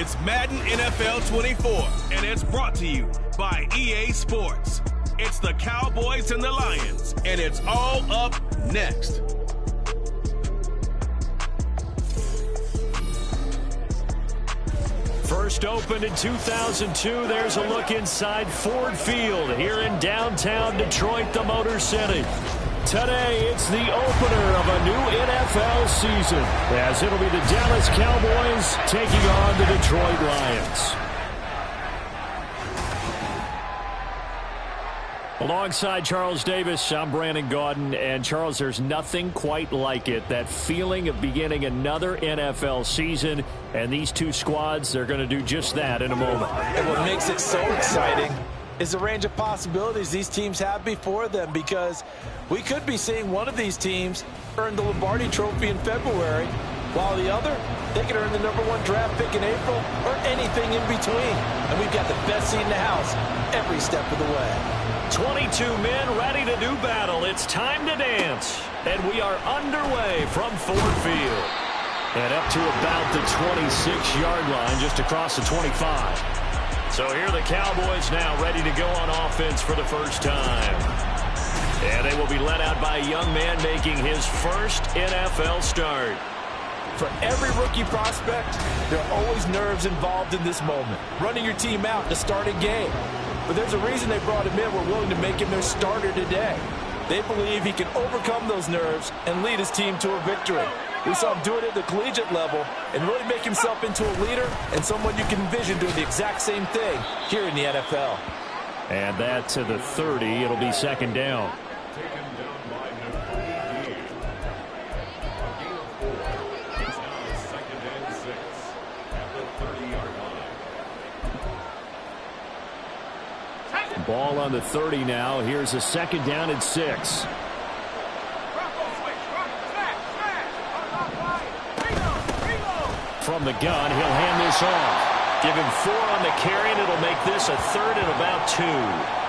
It's Madden NFL 24, and it's brought to you by EA Sports. It's the Cowboys and the Lions, and it's all up next. First opened in 2002, there's a look inside Ford Field here in downtown Detroit, the Motor City. Today, it's the opener of a new NFL season, as it'll be the Dallas Cowboys taking on the Detroit Lions. Alongside Charles Davis, I'm Brandon Gaudin. And Charles, there's nothing quite like it. That feeling of beginning another NFL season. And these two squads, they're going to do just that in a moment. And what makes it so exciting is the range of possibilities these teams have before them, because we could be seeing one of these teams earn the Lombardi Trophy in February, while the other, they could earn the #1 draft pick in April or anything in between. And we've got the best seat in the house every step of the way. 22 men ready to do battle. It's time to dance. And we are underway from Ford Field. And up to about the 26-yard line, just across the 25. So here are the Cowboys now ready to go on offense for the first time. And they will be led out by a young man making his first NFL start. For every rookie prospect, there are always nerves involved in this moment. Running your team out to start a game. But there's a reason they brought him in. We're willing to make him their starter today. They believe he can overcome those nerves and lead his team to a victory. We saw him do it at the collegiate level and really make himself into a leader and someone you can envision doing the exact same thing here in the NFL. And that to the 30. It'll be second down. Ball on the 30 now. Here's a second down and 6. From the gun, he'll hand this off. Give him 4 on the carry, and it'll make this a third and about 2.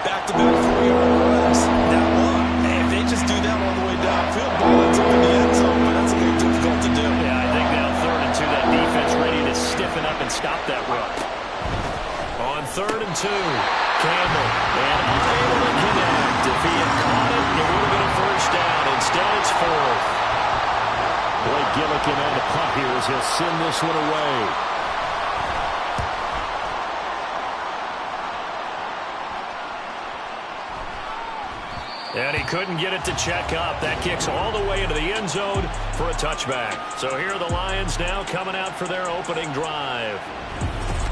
Back-to-back 4-yard runs. Now look, if they just do that all the way downfield, ball ends up in the end zone, but that's going to be difficult to do. Yeah, I think now 3rd and 2, that defense ready to stiffen up and stop that run. On 3rd and 2, Campbell, and unable to connect. If he had caught it, it would have been a first down. Instead, it's 4th. Blake Gillikin on the punt here as he'll send this one away. And he couldn't get it to check up. That kicks all the way into the end zone for a touchback. So here are the Lions now coming out for their opening drive.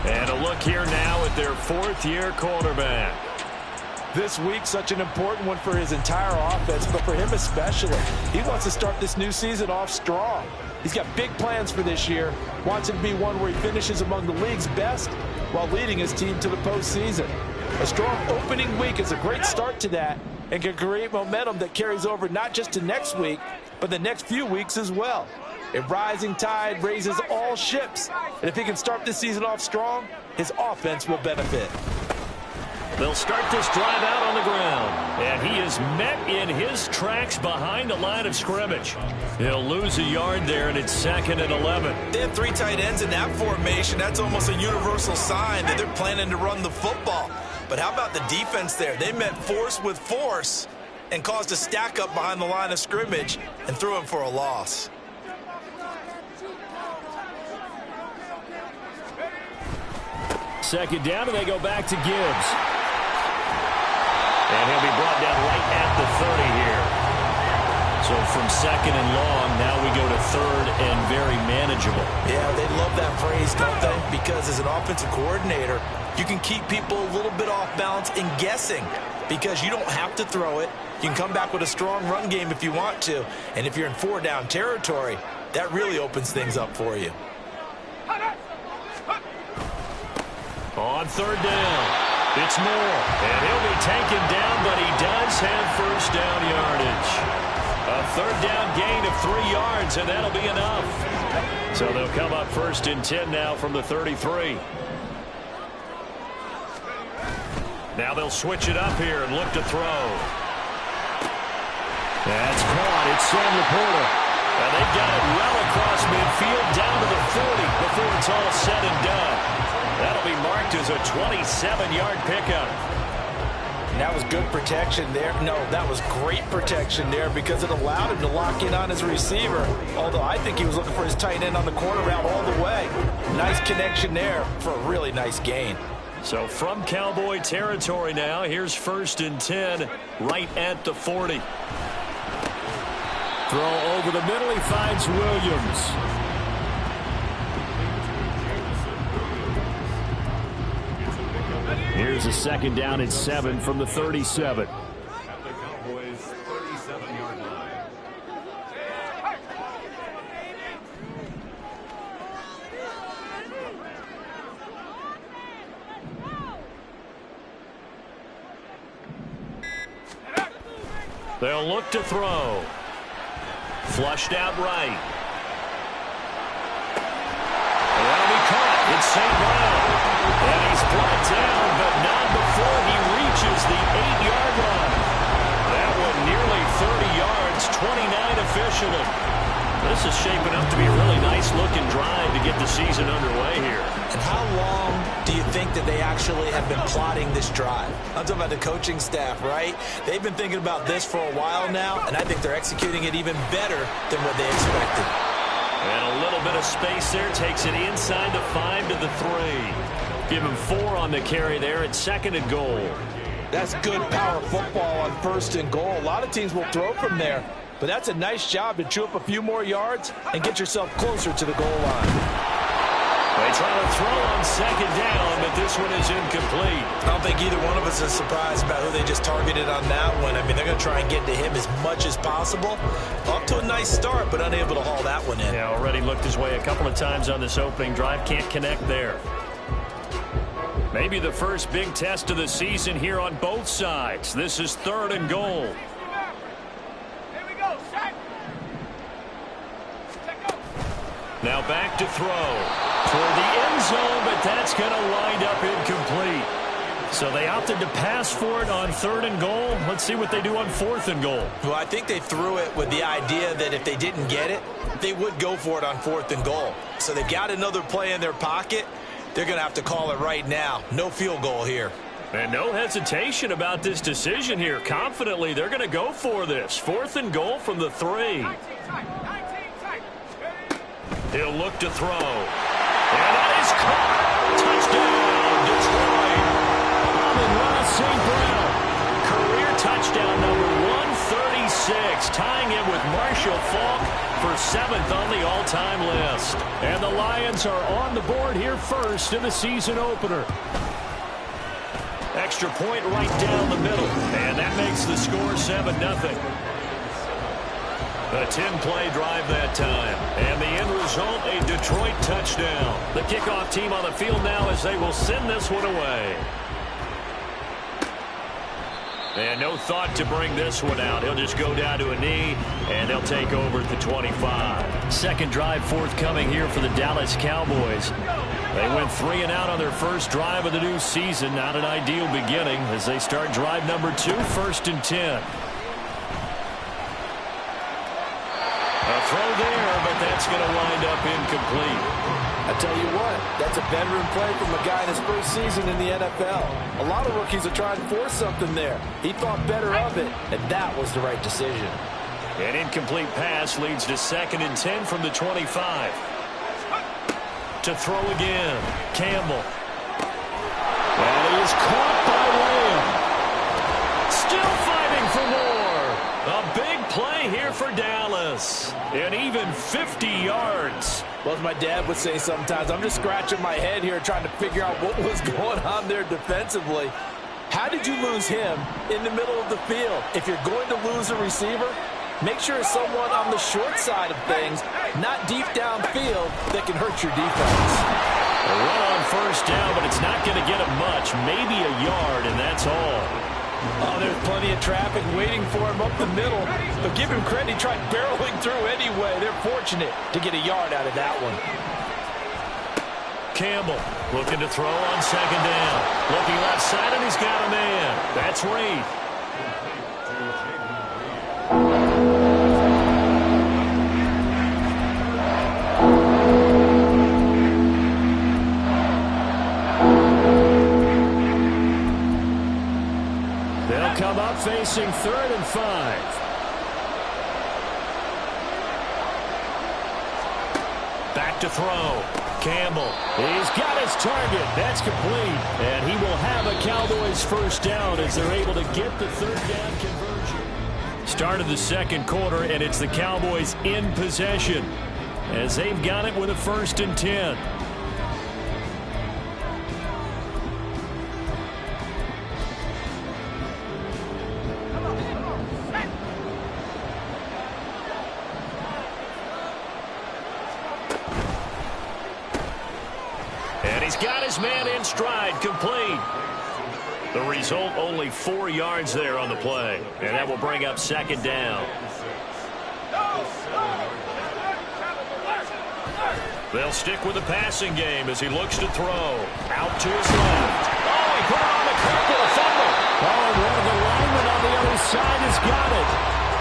And a look here now at their 4th-year quarterback. This week, such an important one for his entire offense, but for him especially. He wants to start this new season off strong. He's got big plans for this year. Wants it to be one where he finishes among the league's best while leading his team to the postseason. A strong opening week is a great start to that and can create momentum that carries over not just to next week, but the next few weeks as well. A rising tide raises all ships, and if he can start this season off strong, his offense will benefit. They'll start this drive out on the ground, and he is met in his tracks behind the line of scrimmage. He'll lose a yard there, and it's 2nd and 11. They have 3 tight ends in that formation. That's almost a universal sign that they're planning to run the football. But how about the defense there? They met force with force and caused a stack up behind the line of scrimmage and threw him for a loss. Second down, and they go back to Gibbs. And he'll be brought down right at the 30 here. So from 2nd and long, now we go to 3rd and very manageable. Yeah, they love that phrase, don't they? Because as an offensive coordinator, you can keep people a little bit off balance and guessing because you don't have to throw it. You can come back with a strong run game if you want to. And if you're in 4-down territory, that really opens things up for you. On 3rd down, it's Moore. And he'll be taken down, but he does have first down yardage. A 3rd down gain of 3 yards, and that'll be enough. So they'll come up 1st and 10 now from the 33. Now they'll switch it up here and look to throw. That's caught. It's Sam Laporta. And they've got it well across midfield down to the 40 before it's all said and done. That'll be marked as a 27-yard pickup. And that was good protection there. No, that was great protection there because it allowed him to lock in on his receiver. Although I think he was looking for his tight end on the corner route all the way. Nice connection there for a really nice gain. So from Cowboy territory now, here's 1st and 10 right at the 40. Throw over the middle, he finds Williams. Here's a 2nd down and 7 from the 37. They'll look to throw. Flushed out right. That'll be caught. It's St. Brown. And he's brought down, but not before he reaches the 8-yard line. That one nearly 30 yards, 29 officially. This is shaping up to be a really nice-looking drive to get the season underway here. And how long do you think that they actually have been plotting this drive? I'm talking about the coaching staff, right? They've been thinking about this for a while now, and I think they're executing it even better than what they expected. And a little bit of space there takes it inside the 5 to the 3. Give him 4 on the carry there at 2nd and goal. That's good power football on 1st and goal. A lot of teams will throw from there, but that's a nice job to chew up a few more yards and get yourself closer to the goal line. They try to throw on 2nd down, but this one is incomplete. I don't think either one of us is surprised about who they just targeted on that one. I mean, they're going to try and get to him as much as possible. Off to a nice start, but unable to haul that one in. Yeah, already looked his way a couple of times on this opening drive. Can't connect there. Maybe the first big test of the season here on both sides. This is 3rd and goal. Now back to throw. Toward the end zone, but that's going to wind up incomplete. So they opted to pass for it on 3rd and goal. Let's see what they do on 4th and goal. Well, I think they threw it with the idea that if they didn't get it, they would go for it on 4th and goal. So they've got another play in their pocket. They're going to have to call it right now. No field goal here. And no hesitation about this decision here. Confidently, they're going to go for this. 4th and goal from the 3. He'll look to throw. And that is caught. Touchdown, Detroit. Amon-Ra St. Brown. Career touchdown number 136. Tying it with Marshall Faulk for 7th on the all-time list. And the Lions are on the board here first in the season opener. Extra point right down the middle. And that makes the score 7-0. A 10-play drive that time. And the end result, a Detroit touchdown. The kickoff team on the field now as they will send this one away. And no thought to bring this one out. He'll just go down to a knee, and they'll take over at the 25. Second drive forthcoming here for the Dallas Cowboys. They went 3 and out on their first drive of the new season. Not an ideal beginning as they start drive number 2, 1st and 10. A throw there, but that's going to wind up incomplete. I tell you what, that's a veteran play from a guy in his first season in the NFL. A lot of rookies are trying to force something there. He thought better of it, and that was the right decision. An incomplete pass leads to 2nd and 10 from the 25. To throw again, Campbell. And he is caught by Lamb. Still fighting for more. A big play here for Dallas. And even 50 yards. Well, as my dad would say sometimes, I'm just scratching my head here trying to figure out what was going on there defensively. How did you lose him in the middle of the field? If you're going to lose a receiver, make sure it's someone on the short side of things, not deep downfield, that can hurt your defense. A run on 1st down, but it's not going to get him much. Maybe a yard, and that's all. Oh, there's plenty of traffic waiting for him up the middle. But give him credit, he tried barreling through anyway. They're fortunate to get a yard out of that one. Campbell looking to throw on 2nd down. Looking left side, and he's got a man. That's Reed. come up facing 3rd and 5. Back to throw. Campbell. He's got his target. That's complete. And he will have a Cowboys first down as they're able to get the 3rd down conversion. Start of the second quarter, and it's the Cowboys in possession as they've got it with a 1st and 10. And he's got his man in stride, complete. The result, only 4 yards there on the play. And that will bring up 2nd down. They'll stick with the passing game as he looks to throw. Out to his left. Oh, he put it on the curve with a fumble. Oh, and one of the linemen on the other side has got it.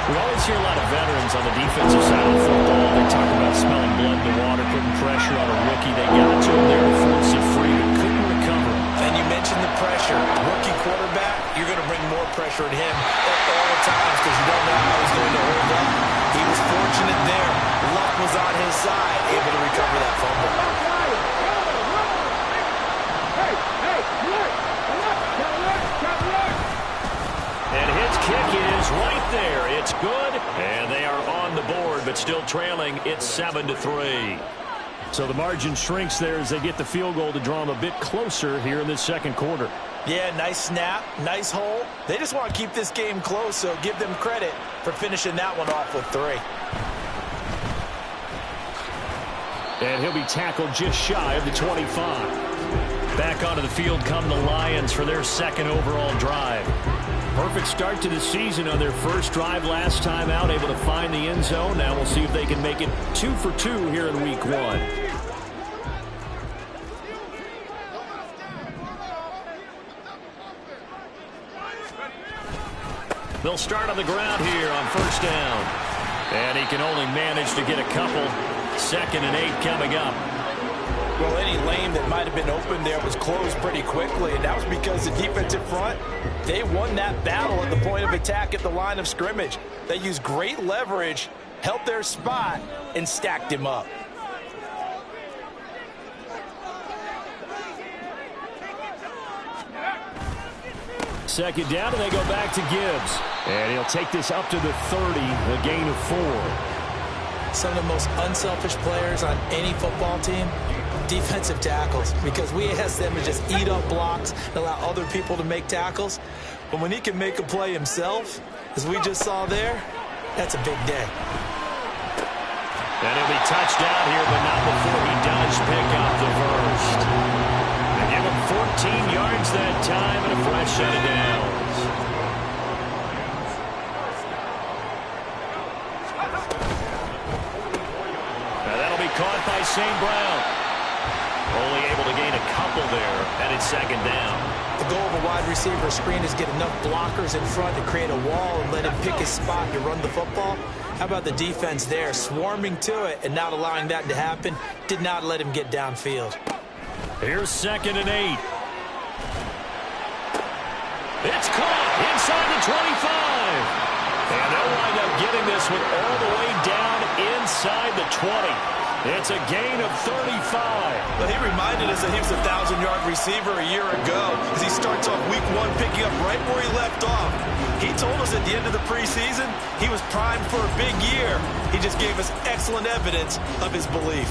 We always hear a lot of veterans on the defensive side of football. They talk about smelling blood in the water, putting pressure on a rookie. They got to him there to force it free, but couldn't recover. And you mentioned the pressure. Rookie quarterback, you're going to bring more pressure at him at all times because you don't know how he's going to hold up. He was fortunate there. Luck was on his side, able to recover that fumble. And his kick is right there. It's good, and they are on the board, but still trailing. It's 7-3. So the margin shrinks there as they get the field goal to draw them a bit closer here in this second quarter. Yeah, nice snap, nice hole. They just want to keep this game close, so give them credit for finishing that one off with 3. And he'll be tackled just shy of the 25. Back onto the field come the Lions for their 2nd overall drive. Perfect start to the season on their first drive last time out, able to find the end zone. Now we'll see if they can make it 2 for 2 here in week 1. They'll start on the ground here on 1st down. And he can only manage to get a couple. 2nd and 8 coming up. Well, any lane that might have been open there was closed pretty quickly, and that was because the defensive front, they won that battle at the point of attack at the line of scrimmage. They used great leverage, held their spot, and stacked him up. Second down, and they go back to Gibbs. And he'll take this up to the 30, a gain of 4. Some of the most unselfish players on any football team, defensive tackles, because we ask them to just eat up blocks and allow other people to make tackles. But when he can make a play himself, as we just saw there, that's a big day. And he'll be touched down here, but not before he does pick up the first. They give him 14 yards that time and a fresh set of downs. Caught by St. Brown. Only able to gain a couple there, and it's 2nd down. The goal of a wide receiver screen is get enough blockers in front to create a wall and let him pick his spot to run the football. How about the defense there, swarming to it and not allowing that to happen? Did not let him get downfield. Here's 2nd and 8. It's caught inside the 25. And they'll wind up getting this one all the way down inside the 20. It's a gain of 35. But he reminded us that he was a 1,000-yard receiver a year ago as he starts off week 1 picking up right where he left off. He told us at the end of the preseason he was primed for a big year. He just gave us excellent evidence of his belief.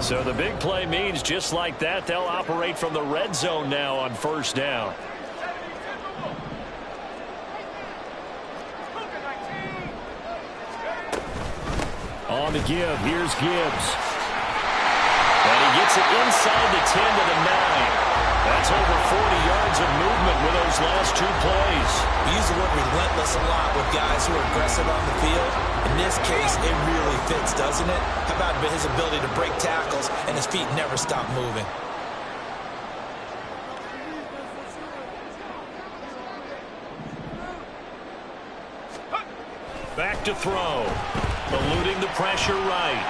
So the big play means just like that, they'll operate from the red zone now on 1st down. On the give, here's Gibbs. And he gets it inside the 10 to the 9. That's over 40 yards of movement with those last 2 plays. We use the word relentless a lot with guys who are aggressive on the field. In this case, it really fits, doesn't it? How about his ability to break tackles and his feet never stop moving? Back to throw. Eluding the pressure right.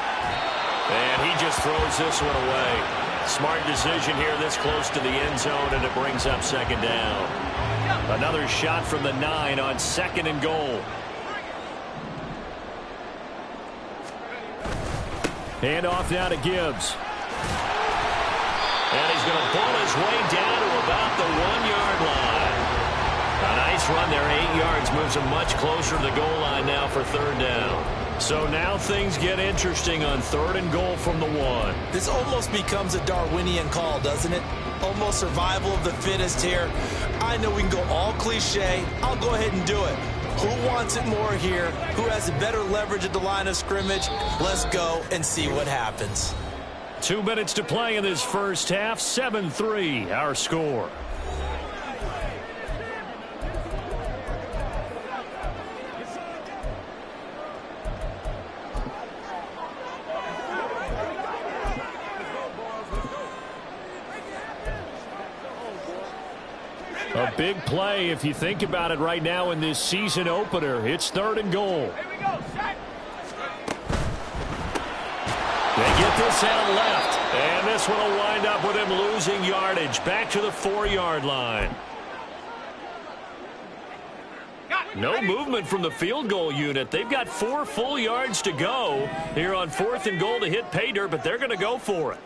And he just throws this one away. Smart decision here this close to the end zone, and it brings up second down. Another shot from the 9 on 2nd and goal. Hand off now to Gibbs. And he's going to pull his way down to about the 1-yard line. A nice run there, 8 yards, moves him much closer to the goal line now for 3rd down. So now things get interesting on 3rd and goal from the 1. This almost becomes a Darwinian call, doesn't it? Almost survival of the fittest here. I know we can go all cliche. I'll go ahead and do it. Who wants it more here? Who has the better leverage at the line of scrimmage? Let's go and see what happens. 2 minutes to play in this first half. 7-3, our score. A big play if you think about it right now in this season opener. It's 3rd and goal. They get this out left, and this one will wind up with him losing yardage back to the 4-yard line. No movement from the field goal unit. They've got 4 full yards to go here on 4th and goal to hit pay dirt, but they're going to go for it.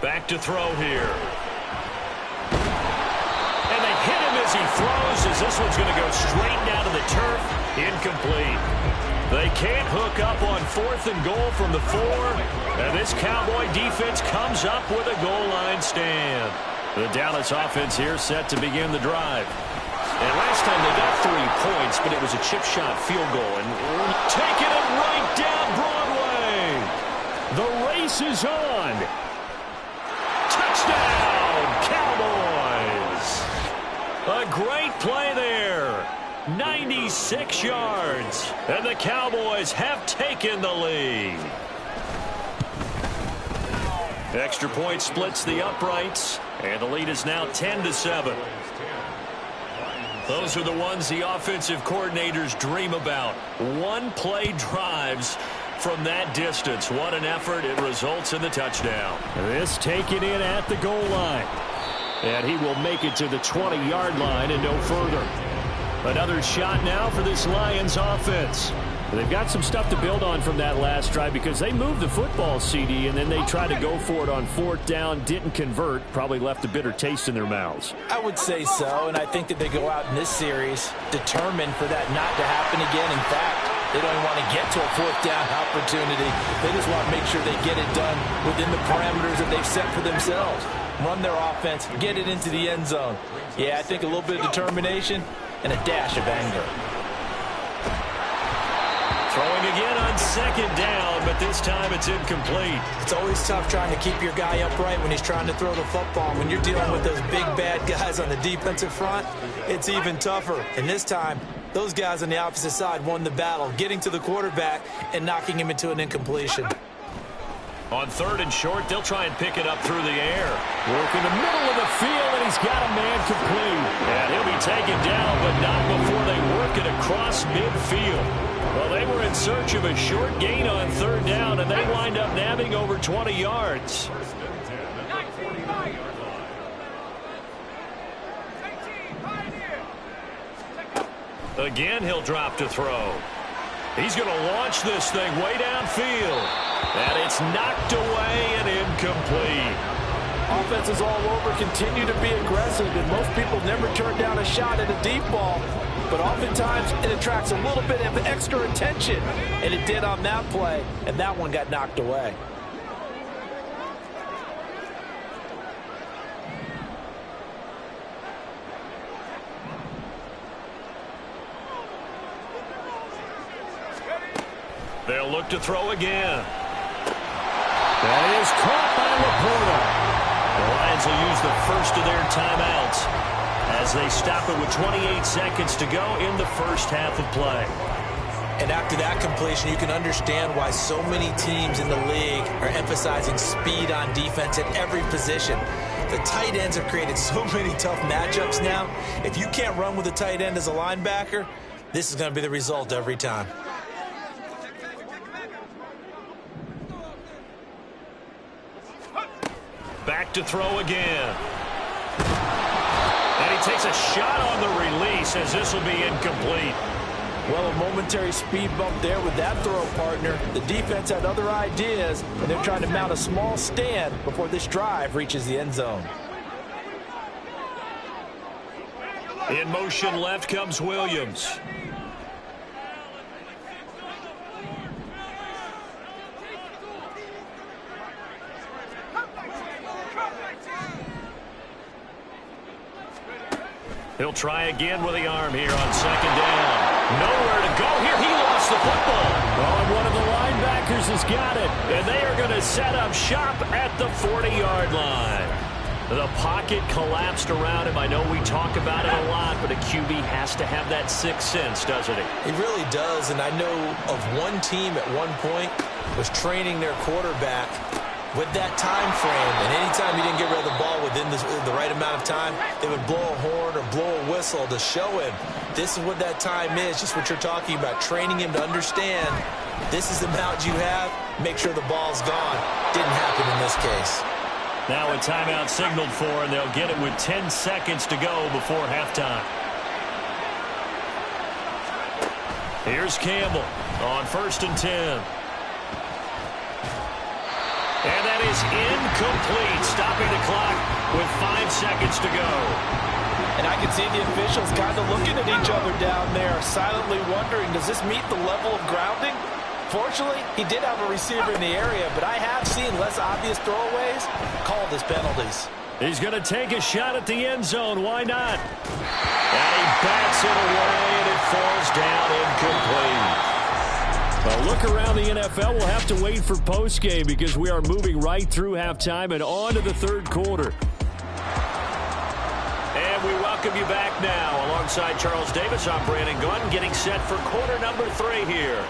Back to throw here. And they hit him as he throws, as this one's going to go straight down to the turf. Incomplete. They can't hook up on 4th and goal from the 4. And this Cowboy defense comes up with a goal line stand. The Dallas offense here set to begin the drive. And last time they got 3 points, but it was a chip shot field goal. And taking it right down Broadway. The race is on. Touchdown, Cowboys! A great play there. 96 yards. And the Cowboys have taken the lead. Extra point splits the uprights. And the lead is now 10-7. Those are the ones the offensive coordinators dream about. One-play drives from that distance. What an effort. It results in the touchdown. This taken in at the goal line. And he will make it to the 20-yard line and no further. Another shot now for this Lions offense. They've got some stuff to build on from that last drive because they moved the football, CD, and then they tried to go for it on 4th down, didn't convert, probably left a bitter taste in their mouths. I would say so, and I think that they go out in this series determined for that not to happen again. In fact, they don't even want to get to a 4th down opportunity. They just want to make sure they get it done within the parameters that they've set for themselves. Run their offense, get it into the end zone. Yeah, I think a little bit of determination and a dash of anger. Throwing again on 2nd down, but this time it's incomplete. It's always tough trying to keep your guy upright when he's trying to throw the football. When you're dealing with those big, bad guys on the defensive front, it's even tougher. And this time, those guys on the opposite side won the battle, getting to the quarterback and knocking him into an incompletion. On 3rd and short, they'll try and pick it up through the air. Work in the middle of the field, and he's got a man complete. And he'll be taken down, but not before they work it across midfield. Well, they were in search of a short gain on 3rd down, and they wind up nabbing over 20 yards. Again, he'll drop to throw. He's going to launch this thing way downfield. And it's knocked away and incomplete. Offenses all over continue to be aggressive, and most people never turn down a shot at a deep ball. But oftentimes, it attracts a little bit of extra attention. And it did on that play, and that one got knocked away. They'll look to throw again. That is caught by Laporta. The Lions will use the first of their timeouts as they stop it with 28 seconds to go in the first half of play. And after that completion, you can understand why so many teams in the league are emphasizing speed on defense at every position. The tight ends have created so many tough matchups now. If you can't run with a tight end as a linebacker, this is going to be the result every time. Back to throw again. And he takes a shot on the release as this will be incomplete. Well, a momentary speed bump there with that throw, partner. The defense had other ideas, and they're trying to mount a small stand before this drive reaches the end zone. In motion left comes Williams. He'll try again with the arm here on second down. Nowhere to go here. He lost the football. Well, and one of the linebackers has got it. And they are going to set up shop at the 40-yard line. The pocket collapsed around him. I know we talk about it a lot, but a QB has to have that sixth sense, doesn't he? He really does, and I know of one team at one point was training their quarterback with that time frame, and anytime he didn't get rid of the ball within the right amount of time, they would blow a horn or blow a whistle to show him this is what that time is, just what you're talking about, training him to understand this is the amount you have, make sure the ball's gone. Didn't happen in this case. Now a timeout signaled for, and they'll get it with 10 seconds to go before halftime. Here's Campbell on 1st and 10. And that is incomplete, stopping the clock with 5 seconds to go. And I can see the officials kind of looking at each other down there, silently wondering, does this meet the level of grounding? Fortunately, he did have a receiver in the area, but I have seen less obvious throwaways called as penalties. He's going to take a shot at the end zone. Why not? And he bats it away, and it falls down incomplete. Well, look around the NFL. We'll have to wait for postgame because we are moving right through halftime and on to the third quarter. And we welcome you back now. Alongside Charles Davis, I'm Brandon Gunn, getting set for quarter number 3 here.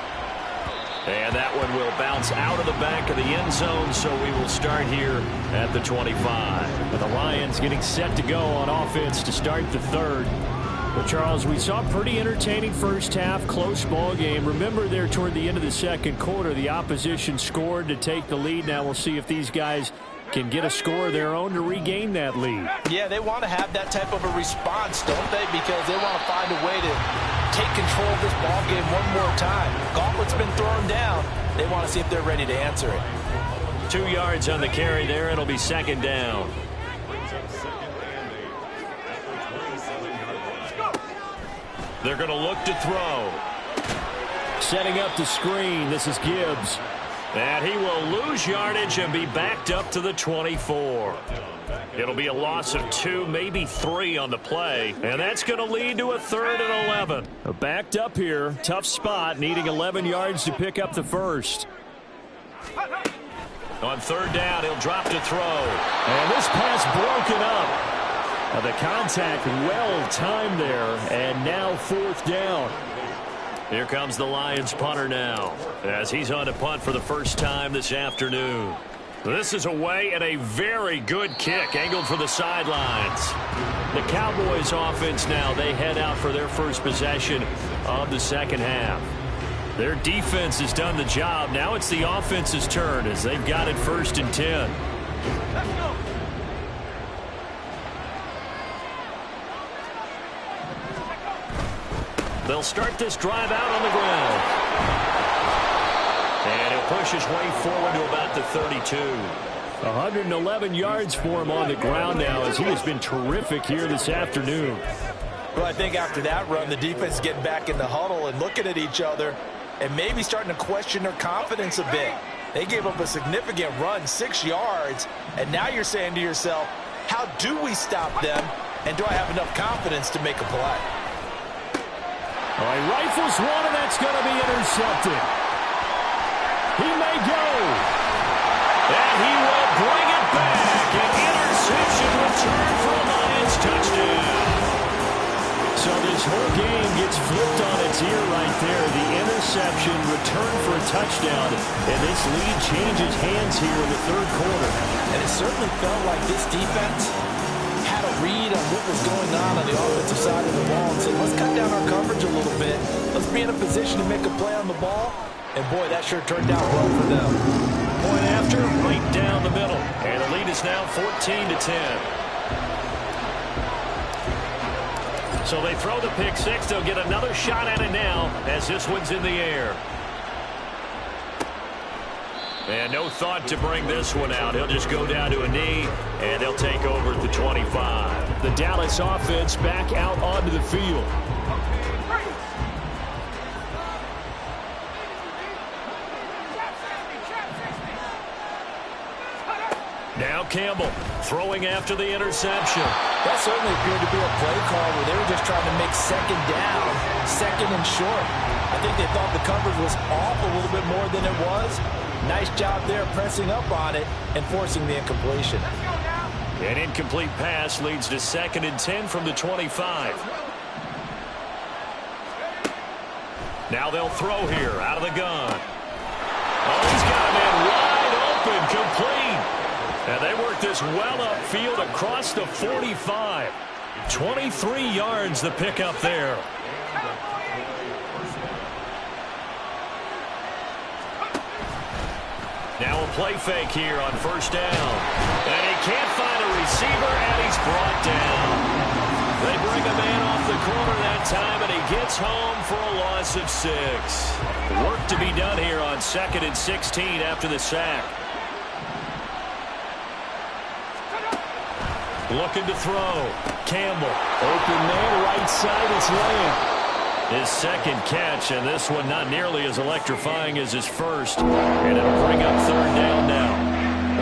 And that one will bounce out of the back of the end zone, so we will start here at the 25. And the Lions getting set to go on offense to start the third. Well, Charles, we saw a pretty entertaining first half, close ball game. Remember there toward the end of the second quarter, the opposition scored to take the lead. Now we'll see if these guys can get a score of their own to regain that lead. Yeah, they want to have that type of a response, don't they? Because they want to find a way to take control of this ball game one more time. Gauntlet's been thrown down. They want to see if they're ready to answer it. 2 yards on the carry there. It'll be second down. They're going to look to throw. Setting up the screen. This is Gibbs. And he will lose yardage and be backed up to the 24. It'll be a loss of 2, maybe 3 on the play. And that's going to lead to a 3rd and 11. Backed up here. Tough spot. Needing 11 yards to pick up the first. On 3rd down, he'll drop to throw. And this pass broken up. The contact well timed there, and now 4th down. Here comes the Lions punter now, as he's on to punt for the first time this afternoon. This is away and a very good kick, angled for the sidelines. The Cowboys offense now, they head out for their first possession of the second half. Their defense has done the job. Now it's the offense's turn as they've got it 1st and 10. Let's go. They'll start this drive out on the ground. And he'll push his way forward to about the 32. 111 yards for him on the ground now as he has been terrific here this afternoon. Well, I think after that run, the defense is getting back in the huddle and looking at each other and maybe starting to question their confidence a bit. They gave up a significant run, 6 yards, and now you're saying to yourself, how do we stop them, and do I have enough confidence to make a play? All right, rifles one, and that's going to be intercepted. He may go. And he will bring it back. An interception return for a Lions touchdown. So this this whole game gets flipped on its ear right there. The interception, return for a touchdown, and this lead changes hands here in the third quarter. And it certainly felt like this defense had a read on what was going on the offensive side of the ball and said, let's cut down our coverage a little bit. Let's be in a position to make a play on the ball. And, boy, that sure turned out well for them. Point after, right down the middle. And the lead is now 14-10. So they throw the pick six. They'll get another shot at it now as this one's in the air. And no thought to bring this one out. He'll just go down to a knee, and they'll take over at the 25. The Dallas offense back out onto the field. Now Campbell throwing after the interception. That certainly appeared to be a play call where they were just trying to make second down, second and short. I think they thought the coverage was off a little bit more than it was. Nice job there pressing up on it and forcing the incompletion. An incomplete pass leads to 2nd and 10 from the 25. Now they'll throw here out of the gun. Oh, he's got a man wide open, complete. And they work this well upfield across the 45. 23 yards the pickup there. Now a play fake here on first down. And he can't find a receiver, and he's brought down. They bring a man off the corner that time, and he gets home for a loss of 6. Work to be done here on 2nd and 16 after the sack. Looking to throw. Campbell. Open man, right side, it's Lamb. His second catch, and this one not nearly as electrifying as his first. And it'll bring up 3rd down now.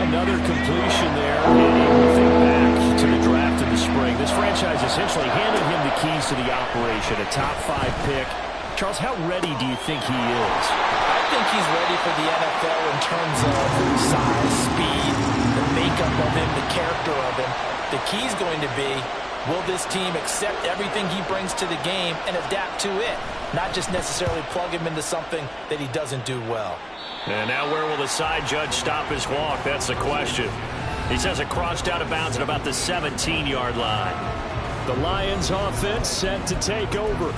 Another completion there. And you think back to the draft in the spring. This franchise essentially handed him the keys to the operation. A top 5 pick. Charles, how ready do you think he is? I think he's ready for the NFL in terms of size, speed, the makeup of him, the character of him. The key's going to be, will this team accept everything he brings to the game and adapt to it? Not just necessarily plug him into something that he doesn't do well. And now where will the side judge stop his walk? That's the question. He says it crossed out of bounds at about the 17-yard line. The Lions offense set to take over.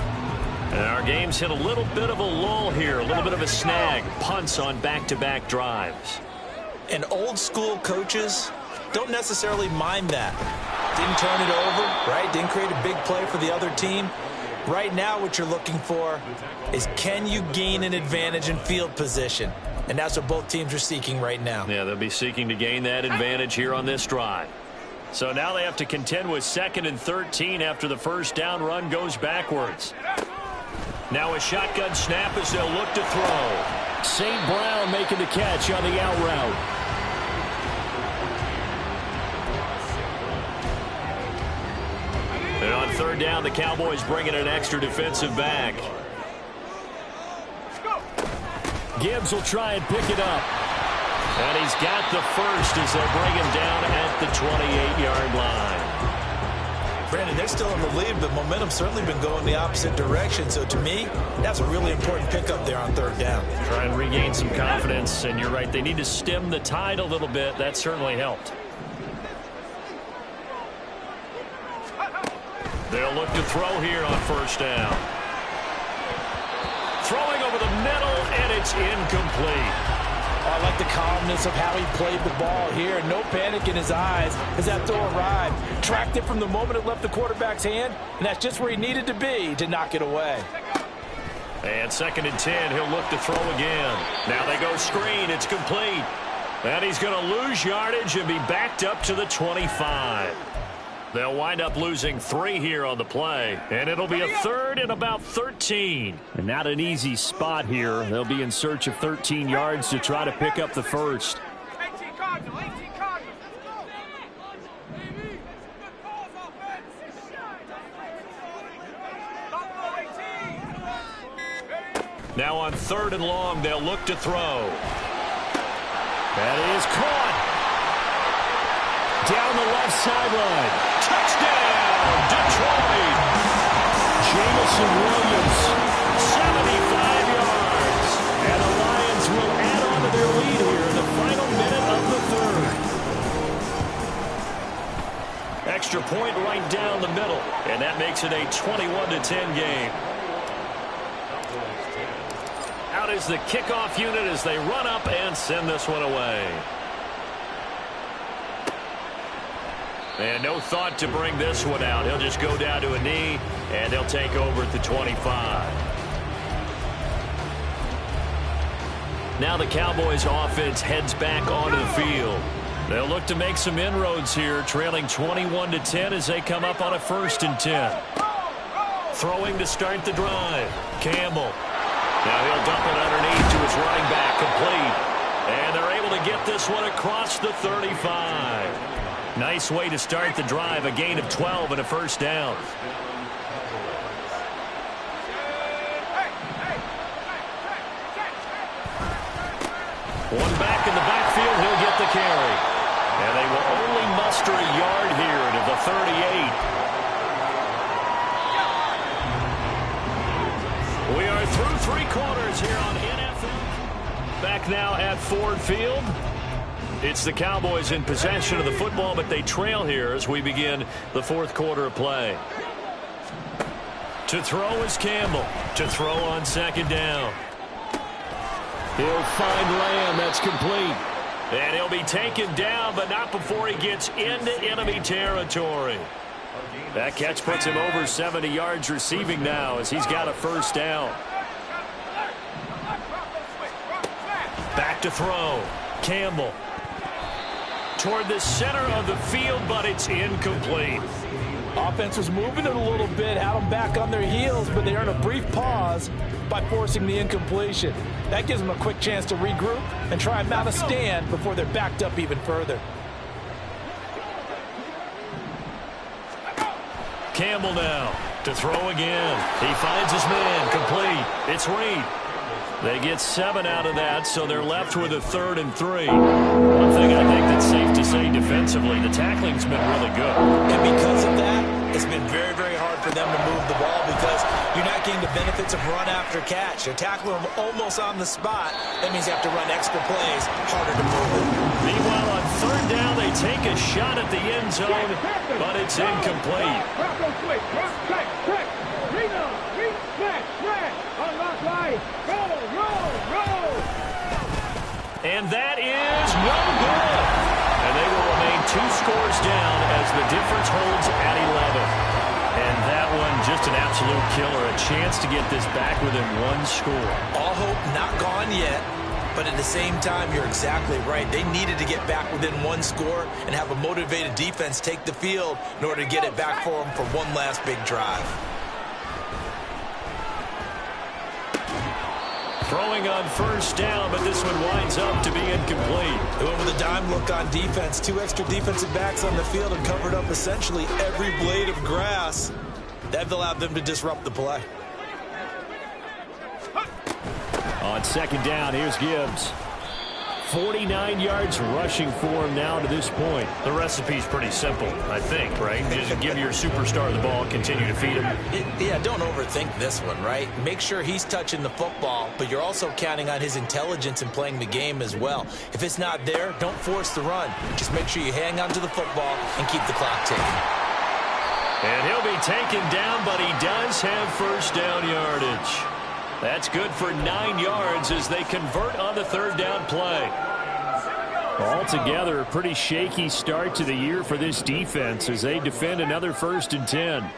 And our game's hit a little bit of a lull here, a little bit of a snag. Punts on back-to-back drives. And old school coaches don't necessarily mind that. Didn't turn it over, right? Didn't create a big play for the other team. Right now what you're looking for is, can you gain an advantage in field position? And that's what both teams are seeking right now. Yeah, they'll be seeking to gain that advantage here on this drive. So now they have to contend with 2nd and 13 after the first down run goes backwards. Now a shotgun snap as they'll look to throw. St. Brown making the catch on the out route. And on 3rd down, the Cowboys bring in an extra defensive back. Gibbs will try and pick it up. And he's got the first as they'll bring him down at the 28-yard line. Brandon, they're still in the lead, but momentum's certainly been going the opposite direction. So to me, that's a really important pickup there on 3rd down. Try and regain some confidence, and you're right, they need to stem the tide a little bit. That certainly helped. They'll look to throw here on first down. Throwing over the middle, and it's incomplete. Oh, I like the calmness of how he played the ball here. No panic in his eyes as that throw arrived. Tracked it from the moment it left the quarterback's hand, and that's just where he needed to be to knock it away. And 2nd and 10, he'll look to throw again. Now they go screen, it's complete. And he's going to lose yardage and be backed up to the 25. They'll wind up losing 3 here on the play, and it'll be a 3rd and about 13. And not an easy spot here. They'll be in search of 13 yards to try to pick up the first. Now on 3rd and long, they'll look to throw. That is caught. Down the left sideline. Touchdown, Detroit. Jamison Williams, 75 yards. And the Lions will add on to their lead here in the final minute of the third. Extra point right down the middle, and that makes it a 21-10 game. Out is the kickoff unit as they run up and send this one away. And no thought to bring this one out. He'll just go down to a knee, and they'll take over at the 25. Now the Cowboys offense heads back onto the field. They'll look to make some inroads here, trailing 21-10 as they come up on a 1st and 10. Throwing to start the drive. Campbell. Now he'll dump it underneath to his running back, complete. And they're able to get this one across the 35. Nice way to start the drive, a gain of 12 and a 1st down. One back in the backfield, he'll get the carry. And they will only muster a yard here to the 38. We are through 3 quarters here on NFL. Back now at Ford Field. It's the Cowboys in possession of the football, but they trail here as we begin the 4th quarter of play. To throw is Campbell. To throw on 2nd down. He'll find Lamb. That's complete. And he'll be taken down, but not before he gets into enemy territory. That catch puts him over 70 yards receiving now as he's got a 1st down. Back to throw. Campbell. Toward the center of the field, but it's incomplete. Offense was moving it a little bit, had them back on their heels, but they earned a brief pause by forcing the incompletion. That gives them a quick chance to regroup and try and mount a stand before they're backed up even further. Campbell now to throw again. He finds his man, complete. It's Reed. They get 7 out of that, so they're left with a 3rd and 3. One thing I think that's safe to say defensively, the tackling's been really good. And because of that, it's been very, very hard for them to move the ball because you're not getting the benefits of run after catch. You're tackling them almost on the spot. That means you have to run extra plays, harder to move it. Meanwhile, on 3rd down, they take a shot at the end zone, but it's incomplete. And that is no good. And they will remain 2 scores down as the difference holds at 11. And that one just an absolute killer. A chance to get this back within 1 score. All hope not gone yet. But at the same time, you're exactly right. They needed to get back within 1 score and have a motivated defense take the field in order to get it back for them for one last big drive. Throwing on 1st down, but this one winds up to be incomplete. They went with a dime look on defense. 2 extra defensive backs on the field and covered up essentially every blade of grass. That allowed them to disrupt the play. On 2nd down, here's Gibbs. 49 yards rushing for him now to this point. The recipe's pretty simple, I think, right? Just give your superstar the ball, continue to feed him. Yeah, don't overthink this one, right? Make sure he's touching the football, but you're also counting on his intelligence in playing the game as well. If it's not there, don't force the run. Just make sure you hang on to the football and keep the clock ticking. And he'll be taken down, but he does have 1st down yardage. That's good for 9 yards as they convert on the 3rd down play. Altogether, a pretty shaky start to the year for this defense as they defend another 1st and 10.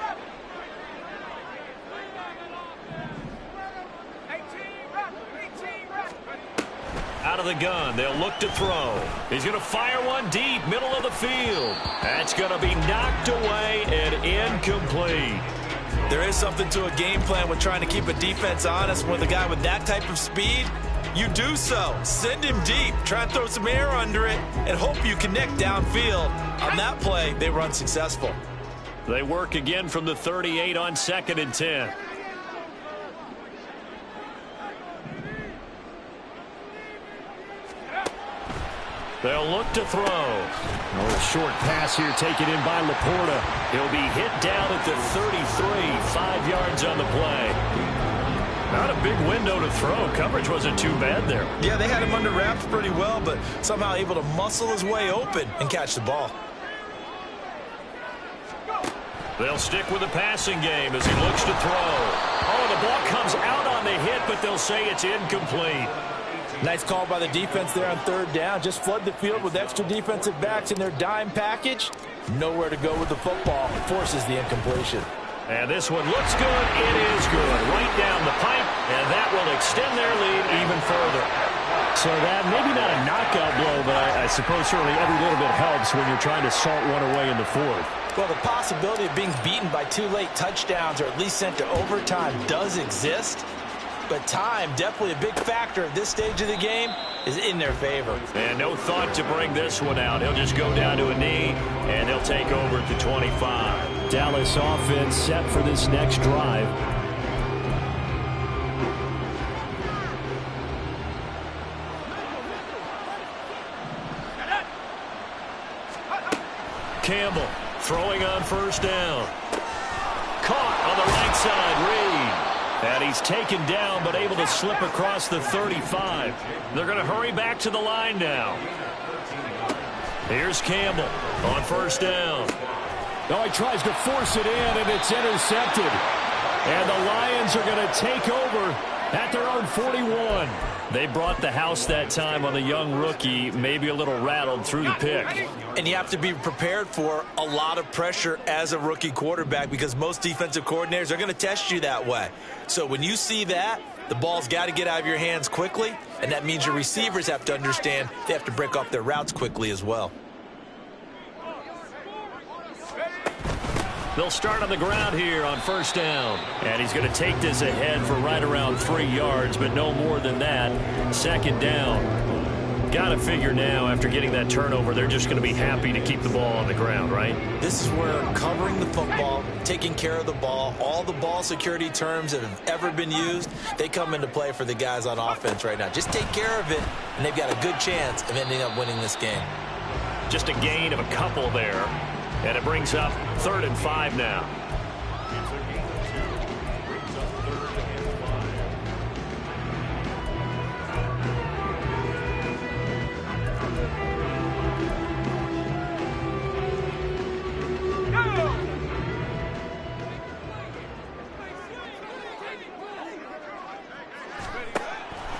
Out of the gun, they'll look to throw. He's going to fire one deep, middle of the field. That's going to be knocked away and incomplete. There is something to a game plan with trying to keep a defense honest with a guy with that type of speed. You do so. Send him deep. Try and throw some air under it and hope you connect downfield. On that play, they were unsuccessful. They work again from the 38 on 2nd and 10. They'll look to throw. A short pass here taken in by Laporta. He'll be hit down at the 33, 5 yards on the play. Not a big window to throw. Coverage wasn't too bad there. Yeah, they had him under wraps pretty well, but somehow able to muscle his way open and catch the ball. They'll stick with the passing game as he looks to throw. Oh, the ball comes out on the hit, but they'll say it's incomplete. Nice call by the defense there on third down. Just flood the field with extra defensive backs in their dime package. Nowhere to go with the football. Forces the incompletion. And this one looks good. It is good. Right down the pipe, and that will extend their lead even further. So that maybe not a knockout blow, but I suppose certainly every little bit helps when you're trying to salt one away in the fourth. Well, the possibility of being beaten by 2 late touchdowns or at least sent to overtime does exist. But time, definitely a big factor at this stage of the game, is in their favor. And no thought to bring this one out. He'll just go down to a knee, and they'll take over at the 25. Dallas offense set for this next drive. Campbell throwing on first down. Caught on the right side, Reed. And he's taken down, but able to slip across the 35. They're going to hurry back to the line now. Here's Campbell on first down. Oh, he tries to force it in, and it's intercepted. And the Lions are going to take over at their own 41. They brought the house that time on the young rookie, maybe a little rattled through the pick. And you have to be prepared for a lot of pressure as a rookie quarterback because most defensive coordinators are going to test you that way. So when you see that, the ball's got to get out of your hands quickly, and that means your receivers have to understand they have to break off their routes quickly as well. They'll start on the ground here on first down. And he's going to take this ahead for right around 3 yards, but no more than that. Second down. Got to figure now, after getting that turnover, they're just going to be happy to keep the ball on the ground, right? This is where covering the football, taking care of the ball, all the ball security terms that have ever been used, they come into play for the guys on offense right now. Just take care of it, and they've got a good chance of ending up winning this game. Just a gain of a couple there. And it brings up 3rd and 5 now.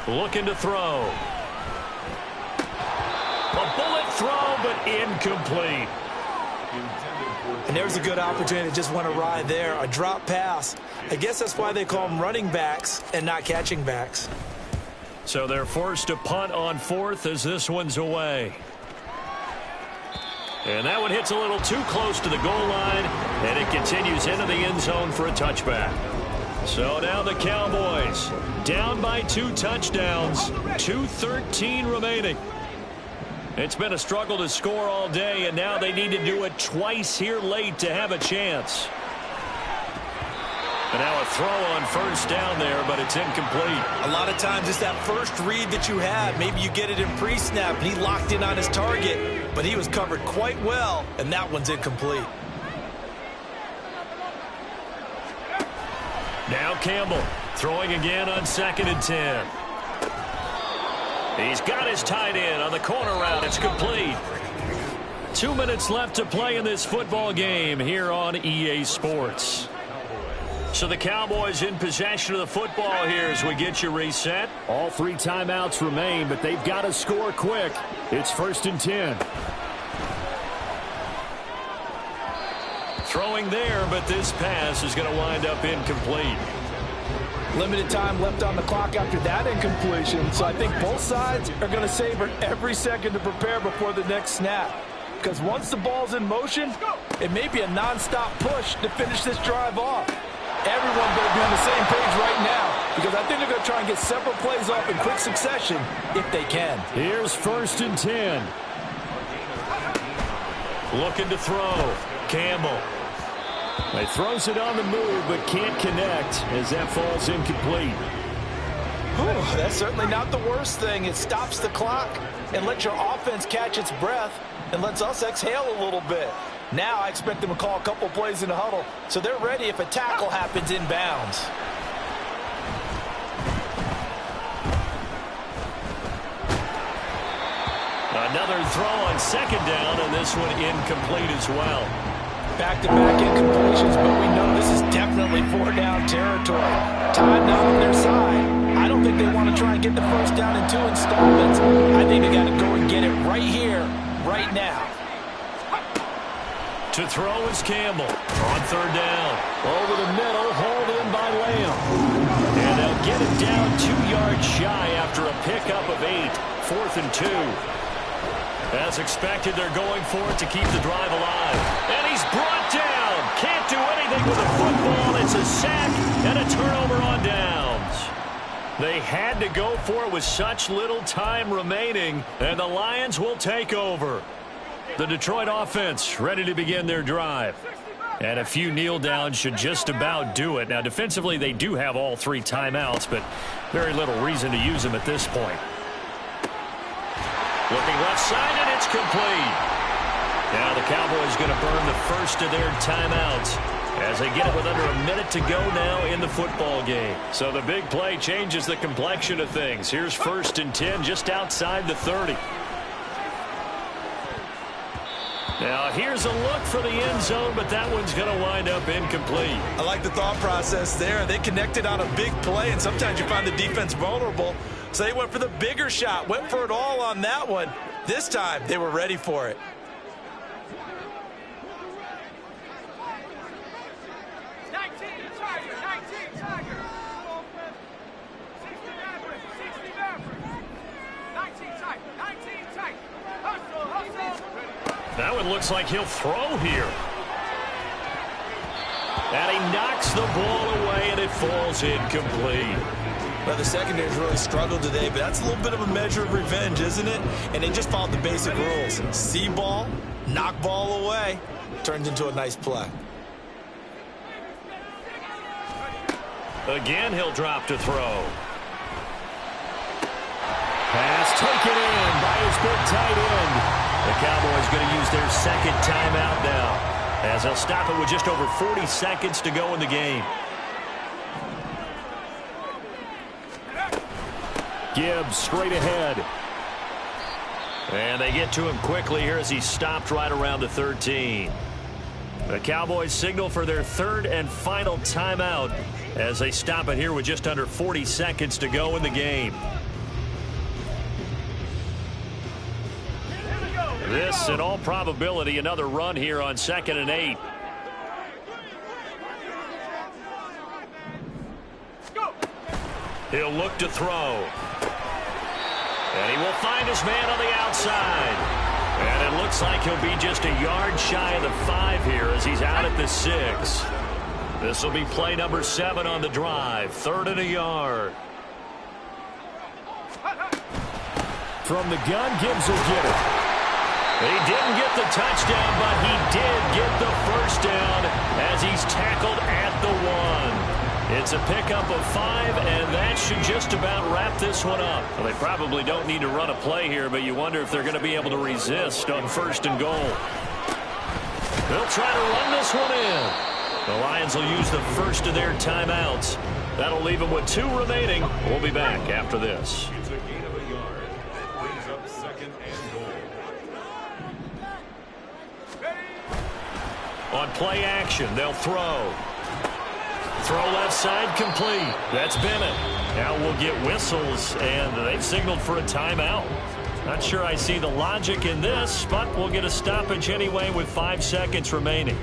Looking to throw. A bullet throw, but incomplete. And there's a good opportunity to just went awry there, a drop pass. I guess that's why they call them running backs and not catching backs. So they're forced to punt on 4th as this one's away. And that one hits a little too close to the goal line, and it continues into the end zone for a touchback. So now the Cowboys down by 2 touchdowns, 2:13 remaining. It's been a struggle to score all day, and now they need to do it twice here late to have a chance. And now a throw on first down there, but it's incomplete. A lot of times it's that first read that you had. Maybe you get it in pre-snap, and he locked in on his target, but he was covered quite well, and that one's incomplete. Now Campbell throwing again on 2nd and 10. He's got his tight end on the corner route. It's complete. 2 minutes left to play in this football game here on EA Sports. So the Cowboys in possession of the football here as we get you reset. All 3 timeouts remain, but they've got to score quick. It's 1st and 10. Throwing there, but this pass is going to wind up incomplete. Limited time left on the clock after that incompletion, so I think both sides are going to savor every second to prepare before the next snap. Because once the ball's in motion, it may be a nonstop push to finish this drive off. Everyone better be on the same page right now, because I think they're going to try and get several plays off in quick succession if they can. Here's 1st and 10. Looking to throw. Campbell. He throws it on the move, but can't connect as that falls incomplete. Whew, that's certainly not the worst thing. It stops the clock and lets your offense catch its breath and lets us exhale a little bit. Now I expect them to call a couple plays in the huddle so they're ready if a tackle happens inbounds. Another throw on second down, and this one incomplete as well. Back-to-back incompletions, but we know this is definitely four-down territory. Time not on their side. I don't think they want to try and get the first down in 2 installments. I think they got to go and get it right here, right now. To throw is Campbell on third down. Over the middle, hauled in by Lamb. And they'll get it down 2 yards shy after a pickup of 8. 4th and 2. As expected, they're going for it to keep the drive alive. And he's brought down. Can't do anything with the football. It's a sack and a turnover on downs. They had to go for it with such little time remaining, and the Lions will take over. The Detroit offense ready to begin their drive. And a few kneel downs should just about do it. Now, defensively, they do have all 3 timeouts, but very little reason to use them at this point. Looking left side, and it's complete. Now the Cowboys going to burn the first of their timeouts as they get it with under a minute to go now in the football game. So the big play changes the complexion of things. Here's 1st and 10 just outside the 30. Now here's a look for the end zone, but that one's going to wind up incomplete. I like the thought process there. They connected on a big play, and sometimes you find the defense vulnerable. So they went for the bigger shot, went for it all on that one. This time, they were ready for it. That one looks like he'll throw here. And he knocks the ball away, and it falls incomplete. Well, the secondary's really struggled today, but that's a little bit of a measure of revenge, isn't it? And they just followed the basic rules. See ball, knock ball away, turns into a nice play. Again, he'll drop to throw. Pass taken in by his big tight end. The Cowboys going to use their second timeout now, as they'll stop it with just over 40 seconds to go in the game. Gibbs straight ahead. And they get to him quickly here as he stopped right around the 13. The Cowboys signal for their 3rd and final timeout as they stop it here with just under 40 seconds to go in the game. This, in all probability, another run here on 2nd and 8. He'll look to throw. And he will find his man on the outside. And it looks like he'll be just a yard shy of the 5 here as he's out at the 6. This will be play number 7 on the drive. 3rd and a yard. From the gun, Gibbs will get it. He didn't get the touchdown, but he did get the first down as he's tackled at the 1. It's a pickup of 5, and that should just about wrap this one up. Well, they probably don't need to run a play here, but you wonder if they're going to be able to resist on 1st and goal. They'll try to run this one in. The Lions will use the first of their timeouts. That'll leave them with 2 remaining. We'll be back after this. It's a gain of a yard. That brings up 2nd and goal. On play action, they'll throw. Throw left side complete. That's Bennett. Now we'll get whistles, and they've signaled for a timeout. Not sure I see the logic in this, but we'll get a stoppage anyway with 5 seconds remaining.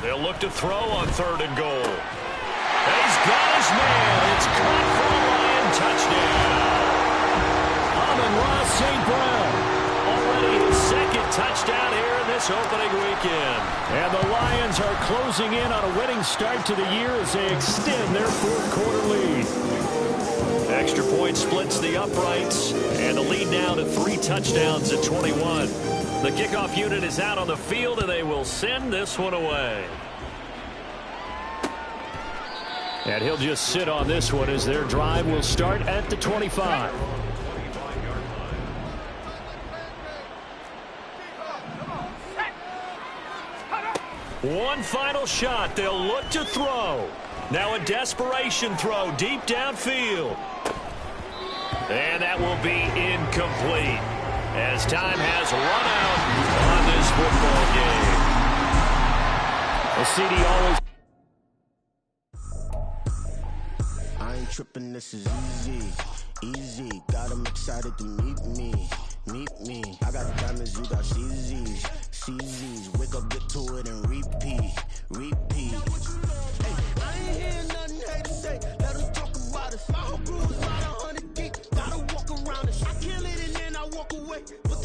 They'll look to throw on 3rd and goal. And he's got his man. It's caught for a Lion touchdown. Amon-Ra St. Brown. Already his 2nd touchdown here in this this opening weekend. And the Lions are closing in on a winning start to the year as they extend their fourth-quarter lead. Extra point splits the uprights, and the lead now to 3 touchdowns at 21. The kickoff unit is out on the field, and they will send this one away. And he'll just sit on this one as their drive will start at the 25. One final shot. They'll look to throw. Now a desperation throw deep downfield. And that will be incomplete as time has run out on this football game. The CD always... I ain't tripping, this is easy, got them excited to meet me, I got diamonds, you got CZs, wake up, get to it and repeat,